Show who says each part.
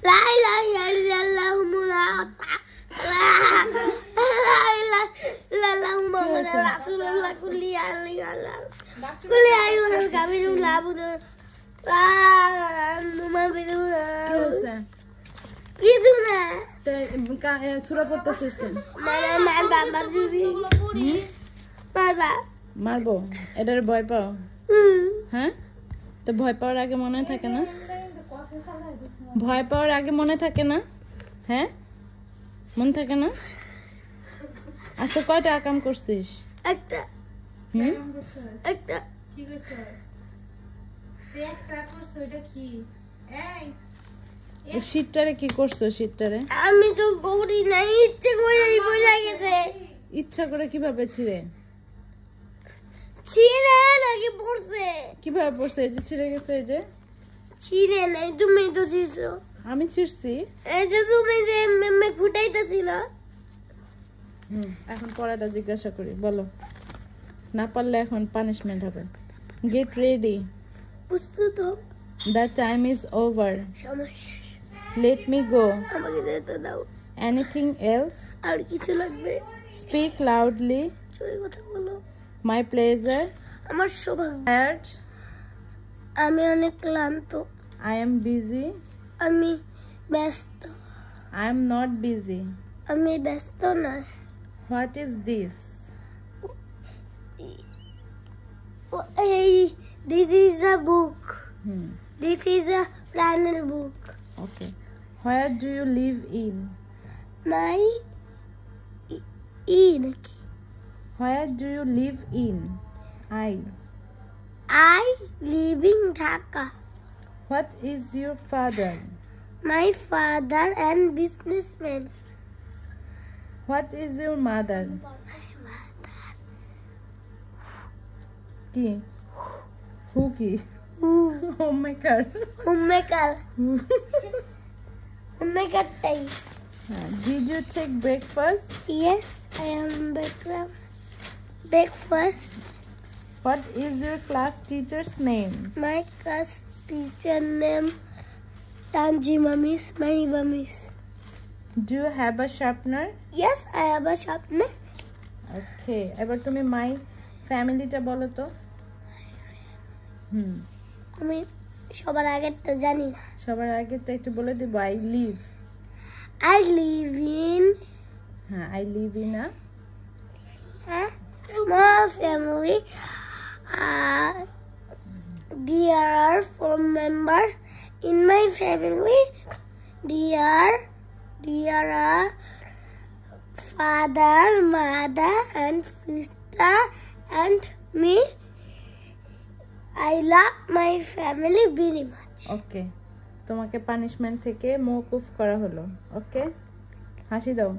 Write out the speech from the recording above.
Speaker 1: لا إله إلا الله محمد رسول الله كل أيها الكافرون لا أعبد
Speaker 2: সূরা পড়তেছিস কেন? মারবো? এটার ভয় পাও? হ্যাঁ, তো ভয় পাওয়ার আগে মনে থাকে না? ভয় পাওয়ার আগে মনে থাকে না? হ্যাঁ, মনে থাকে না? আচ্ছা, কয়টা আকাম করছিস?
Speaker 1: একটা।
Speaker 3: একটা কি করছিস? একটা করছিস, ওটা কি? এই
Speaker 2: শীতটারে কি করছো? শীতটারে
Speaker 1: আমি তো করি না, ইচ্ছে করেই বলে গেছে।
Speaker 2: ইচ্ছা করে কিভাবে ছিঁড়ে
Speaker 1: নাকি পড়ছে?
Speaker 2: কিভাবে পড়ছে? এই যে ছিঁড়ে গেছে। এই যে
Speaker 1: ছিঁড়ে নাই, তুমি তো ছিঁড়ছো।
Speaker 2: আমি ছিঁড়ছি?
Speaker 1: এই যে তুমি যে ফুটাইতেছিল।
Speaker 2: এখন পড়াটা জিজ্ঞাসা করি, বলো। না পারলে এখন পানিশমেন্ট হবে। Get ready.
Speaker 1: প্রস্তুত হও।
Speaker 2: The time is over.
Speaker 1: সময় শেষ।
Speaker 2: Let me go.
Speaker 1: আমাকে যেতে দাও।
Speaker 2: Anything else?
Speaker 1: আর কিছু লাগবে?
Speaker 2: Speak loudly.
Speaker 1: জোরে কথা বলো।
Speaker 2: My pleasure.
Speaker 1: আমার সৌভাগ্য।
Speaker 2: টায়ার্ড।
Speaker 1: আমি অনেক ক্লান্ত।
Speaker 2: I am busy.
Speaker 1: আমি ব্যস্ত।
Speaker 2: I am not busy.
Speaker 1: আমি ব্যস্ত না।
Speaker 2: What is this?
Speaker 1: This is a book. This is a flannel book.
Speaker 2: Okay. Where do you live in?
Speaker 1: My নাকি?
Speaker 2: Where do you live in?
Speaker 1: I live in Dhaka.
Speaker 2: What is your father?
Speaker 1: My father and businessman.
Speaker 2: What is your mother? কি? Who কি? Homemaker.
Speaker 1: Homemaker. Homemaker টাই।
Speaker 2: Did you take breakfast?
Speaker 1: Yes, I am breakfast.
Speaker 2: What is your class teacher's name?
Speaker 1: My class teacher name Tanji Mamis, my Mamis.
Speaker 2: Do you have a sharpener?
Speaker 1: Yes, I have a sharpener.
Speaker 2: Okay. এবার তুমি my ফ্যামিলিটা বলো তো।
Speaker 1: আমি সবার আগে তো জানি না।
Speaker 2: সবার আগে তো একটু বলে দিব। I live
Speaker 1: in
Speaker 2: I live in a
Speaker 1: small family. There are 4 members in my family. There are father, mother, and sister, and me. I love my family very much.
Speaker 2: ওকে, তোমাকে পানিশমেন্ট থেকে মওকুফ করা হলো। ওকে, হাসি দাও।